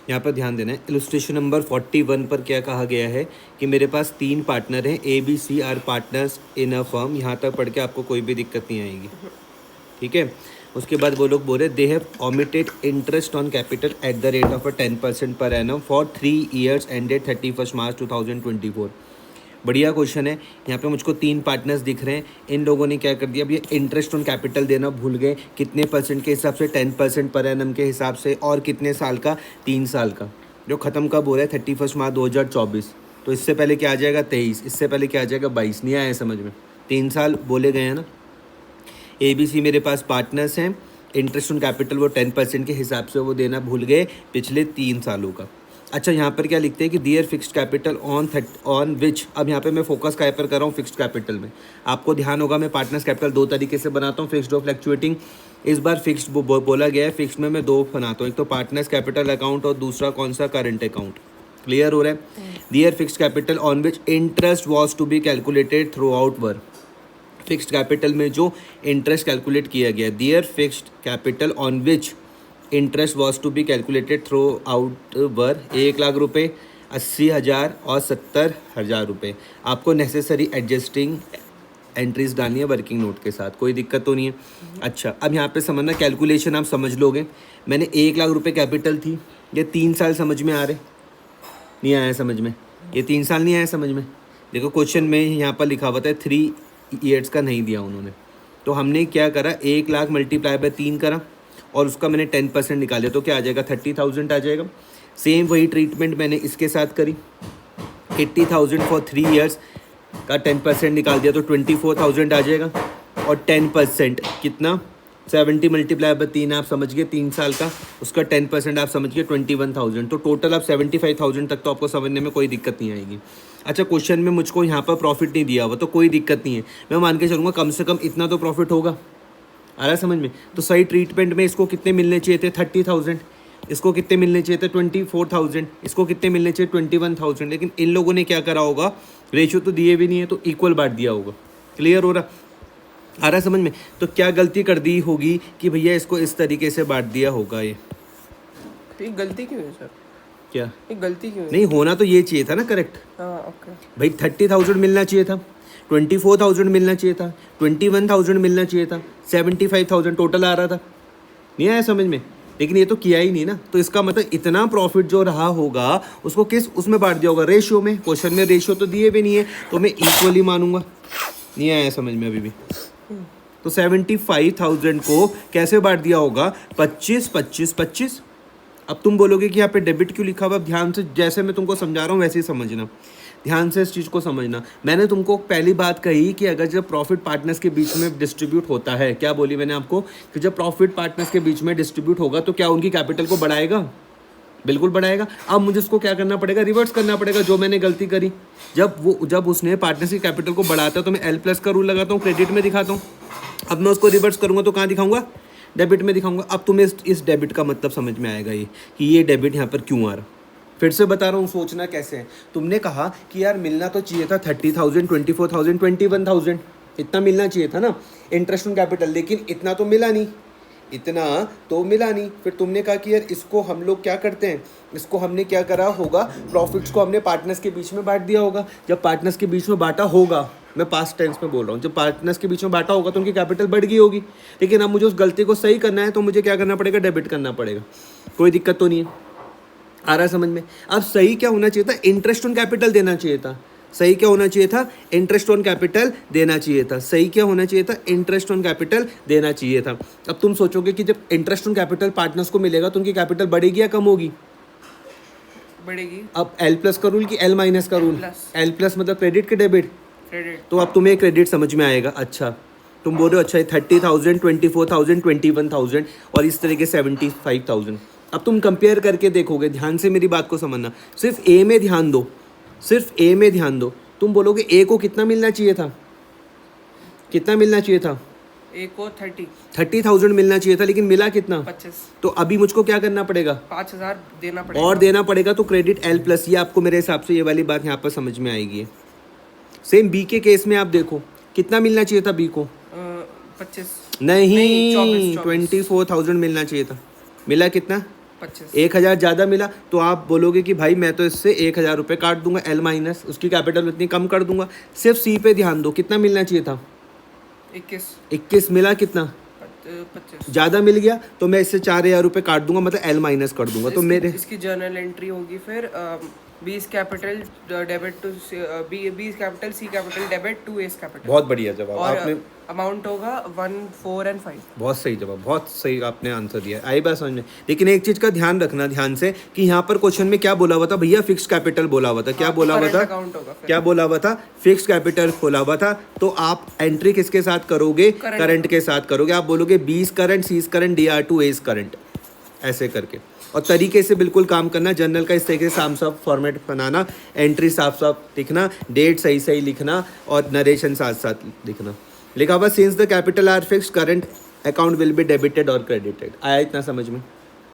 यहाँ पर ध्यान देना है, इलस्ट्रेशन नंबर 41 पर क्या कहा गया है कि मेरे पास 3 पार्टनर हैं, ABC are partners in a firm. यहाँ तक पढ़ के आपको कोई भी दिक्कत नहीं आएगी, ठीक है। उसके बाद वो लोग बोले they have omitted interest on capital at the rate of 10% per annum for 3 years ended 31 March 2024। बढ़िया क्वेश्चन है। यहाँ पे मुझको 3 पार्टनर्स दिख रहे हैं, इन लोगों ने क्या कर दिया, अब ये इंटरेस्ट ऑन कैपिटल देना भूल गए। कितने परसेंट के हिसाब से? 10% पर एनम के हिसाब से। और कितने साल का? 3 साल का, जो ख़त्म कब हो रहा है? 31 March 2024। तो इससे पहले क्या आ जाएगा? 23। इससे पहले क्या आ जाएगा? 22। नहीं आया समझ में? 3 साल बोले गए हैं ना। ABC मेरे पास पार्टनर्स हैं, इंटरेस्ट ऑन कैपिटल वो 10% के हिसाब से वो देना भूल गए पिछले 3 सालों का। अच्छा, यहाँ पर क्या लिखते हैं कि दियर फिक्स्ड कैपिटल ऑन विच। अब यहाँ पे मैं फोकस काय पर कर रहा हूँ? फिक्स्ड कैपिटल में। आपको ध्यान होगा मैं पार्टनर्स कैपिटल 2 तरीके से बनाता हूँ, फिक्स्ड और फ्लैक्चुएटिंग। इस बार फिक्स्ड बोला गया है, फिक्स्ड में मैं 2 बनाता हूँ, एक तो पार्टनर्स कैपिटल अकाउंट और दूसरा कौन सा? Current account. क्लियर हो रहा है? Their fixed capital on which interest was to be calculated throughout year. Fixed capital में जो इंटरेस्ट कैलकुलेट किया गया, their fixed capital on which interest was to be calculated throughout year 1 lakh रुपये, 80,000 और 70,000 रुपये। आपको नेसेसरी एडजस्टिंग एंट्रीज डालनी है वर्किंग नोट के साथ, कोई दिक्कत तो नहीं है। अच्छा, अब यहाँ पे समझना, कैलकुलेशन आप समझ लोगे। मैंने 1 लाख रुपये कैपिटल थी, ये 3 साल समझ में आ रहे? नहीं आया समझ में? ये 3 साल नहीं आया समझ में? देखो क्वेश्चन में यहाँ पर लिखा हुआ था 3 years का नहीं दिया उन्होंने, तो हमने क्या करा, 1 लाख मल्टीप्लाई बाय 3 करा और उसका मैंने 10% निकाला, तो क्या आ जाएगा? 30,000 आ जाएगा। सेम वही ट्रीटमेंट मैंने इसके साथ करी, 80,000 फॉर 3 years का 10% निकाल दिया तो 24,000 आ जाएगा। और 10% कितना? 70 मल्टीप्लाई बाय 3 आप समझ गए, 3 साल का, उसका 10% आप समझ गए 21,000। तो टोटल आप 75,000 तक तो आपको समझने में कोई दिक्कत नहीं आएगी। अच्छा, क्वेश्चन में मुझको यहाँ पर प्रॉफिट नहीं दिया हुआ, तो कोई दिक्कत नहीं है, मैं मान के चलूँगा कम से कम इतना तो प्रॉफिट होगा। आ रहा है समझ में? तो सही ट्रीटमेंट में इसको कितने मिलने चाहिए थे? 30,000। इसको कितने मिलने चाहिए थे? 24,000। इसको कितने मिलने चाहिए? 21,000। लेकिन इन लोगों ने क्या करा होगा, रेशियो तो दिए भी नहीं है, तो इक्वल बांट दिया होगा। क्लियर हो रहा? आ रहा है समझ में? तो क्या गलती कर दी होगी कि भैया इसको इस तरीके से बांट दिया होगा। ये गलती क्यों है सर? क्या ये गलती क्यों है? नहीं होना तो ये चाहिए था ना, करेक्ट। ओके भाई 30,000 मिलना चाहिए था, 24,000 मिलना चाहिए था, 21,000 मिलना चाहिए था, 75,000 टोटल आ रहा था। नहीं आया समझ में? लेकिन ये तो किया ही नहीं ना, तो इसका मतलब इतना प्रॉफिट जो रहा होगा उसको किस उसमें बांट दिया होगा? रेशियो में। क्वेश्चन में रेशियो तो दिए भी नहीं है, तो मैं इक्वली मानूंगा। नहीं आया समझ में अभी भी? तो 75,000 को कैसे बांट दिया होगा? 25, 25, 25। अब तुम बोलोगे कि यहाँ पे डेबिट क्यों लिखा हुआ? अब ध्यान से, जैसे मैं तुमको समझा रहा हूँ वैसे ही समझना, ध्यान से इस चीज़ को समझना। मैंने तुमको पहली बात कही कि अगर जब प्रॉफिट पार्टनर्स के बीच में डिस्ट्रीब्यूट होता है, क्या बोली मैंने आपको, कि जब प्रॉफिट पार्टनर्स के बीच में डिस्ट्रीब्यूट होगा तो क्या उनकी कैपिटल को बढ़ाएगा? बिल्कुल बढ़ाएगा। अब मुझे उसको क्या करना पड़ेगा? रिवर्स करना पड़ेगा जो मैंने गलती करी। जब उसने पार्टनर्स की कैपिटल को बढ़ाता है तो मैं L+ का रूल लगाता हूँ, क्रेडिट में दिखाता हूँ। अब मैं उसको रिवर्स करूँगा तो कहाँ दिखाऊंगा? डेबिट में दिखाऊंगा। अब तुम्हें इस डेबिट का मतलब समझ में आएगा ये कि ये डेबिट यहाँ पर क्यों आ रहा। फिर से बता रहा हूँ, सोचना कैसे है। तुमने कहा कि यार मिलना तो चाहिए था 30,000, 24,000, 21,000, इतना मिलना चाहिए था ना इंटरेस्ट ऑन कैपिटल, लेकिन इतना तो मिला नहीं, इतना तो मिला नहीं। फिर तुमने कहा कि यार इसको हम लोग क्या करते हैं, इसको हमने क्या करा होगा, प्रॉफिट्स को हमने पार्टनर्स के बीच में बांट दिया होगा। जब पार्टनर्स के बीच में बांटा होगा, मैं पास्ट टेंस में बोल रहा हूँ, जब पार्टनर्स के बीच में बांटा होगा तो उनकी कैपिटल बढ़ गई होगी। लेकिन अब मुझे उस गलती को सही करना है तो मुझे क्या करना पड़ेगा? डेबिट करना पड़ेगा। कोई दिक्कत तो नहीं है? आ रहा है समझ में? अब सही क्या होना चाहिए था? इंटरेस्ट ऑन कैपिटल देना चाहिए था। सही क्या होना चाहिए था? इंटरेस्ट ऑन कैपिटल देना चाहिए था। सही क्या होना चाहिए था? इंटरेस्ट ऑन कैपिटल देना चाहिए था। अब तुम सोचोगे कि जब इंटरेस्ट ऑन कैपिटल पार्टनर्स को मिलेगा तो उनकी कैपिटल बढ़ेगी या कम होगी? बढ़ेगी। अब L+ का रूल कि L- का रूल? L+ मतलब क्रेडिट के डेबिट? क्रेडिट। तो अब तुम्हें क्रेडिट समझ में आएगा। अच्छा, तुम बोल रहे हो अच्छा 30,000, 24,000, 21,000 और इस तरह के 75,000। अब तुम कंपेयर करके देखोगे, ध्यान से मेरी बात को समझना, सिर्फ ए में ध्यान दो, सिर्फ ए में ध्यान दो। तुम बोलोगे ए को कितना मिलना चाहिए था? कितना मिलना चाहिए था? ए को 30,000 मिलना चाहिए था, लेकिन मिला कितना? 25। तो अभी मुझको क्या करना पड़ेगा? 5,000 देना पड़ेगा और देना पड़ेगा, तो क्रेडिट L+। ये आपको मेरे हिसाब से ये वाली बात यहाँ पर समझ में आएगी। सेम बी के केस में आप देखो, कितना मिलना चाहिए था बी को? 25 नहीं, 24 24,000 मिलना चाहिए था। मिला कितना? 25। 1000 ज़्यादा मिला तो आप बोलोगे कि भाई मैं तो इससे 1000 रुपये काट दूंगा, एल माइनस उसकी कैपिटल उतनी कम कर दूंगा। सिर्फ सी पे ध्यान दो, कितना मिलना चाहिए था? 21। मिला कितना? 25। ज़्यादा मिल गया तो मैं इससे 4000 रुपये काट दूंगा, मतलब एल माइनस कर दूंगा। तो मेरे इसकी जर्नल एंट्री होगी फिर 20 capital debit to 20 capital C capital debit to S capital. बहुत बढ़िया जवाब और आपने, अमाउंट होगा 1, 4 एंड 5। बहुत सही जवाब, बहुत सही आपने आंसर दिया। आई बात समझ में। लेकिन एक चीज़ का ध्यान रखना ध्यान से कि यहाँ पर क्वेश्चन में क्या बोला हुआ था भैया? फिक्स कैपिटल बोला हुआ था। क्या बोला हुआ था? अकाउंट होगा फिर। क्या बोला हुआ था? फिक्स कैपिटल खोला हुआ था। तो आप एंट्री किसके साथ करोगे? करंट के साथ करोगे। आप बोलोगे 20 current, C's current, DR to A's current, ऐसे करके। और तरीके से बिल्कुल काम करना, जर्नल का इस तरीके से साफ साफ फॉर्मेट बनाना, एंट्री साफ साफ लिखना, डेट सही सही लिखना और नरेशन साथ साथ लिखना। लिखा हुआ since the capital R fix current account will be debited और क्रेडिटेड। आया इतना समझ में?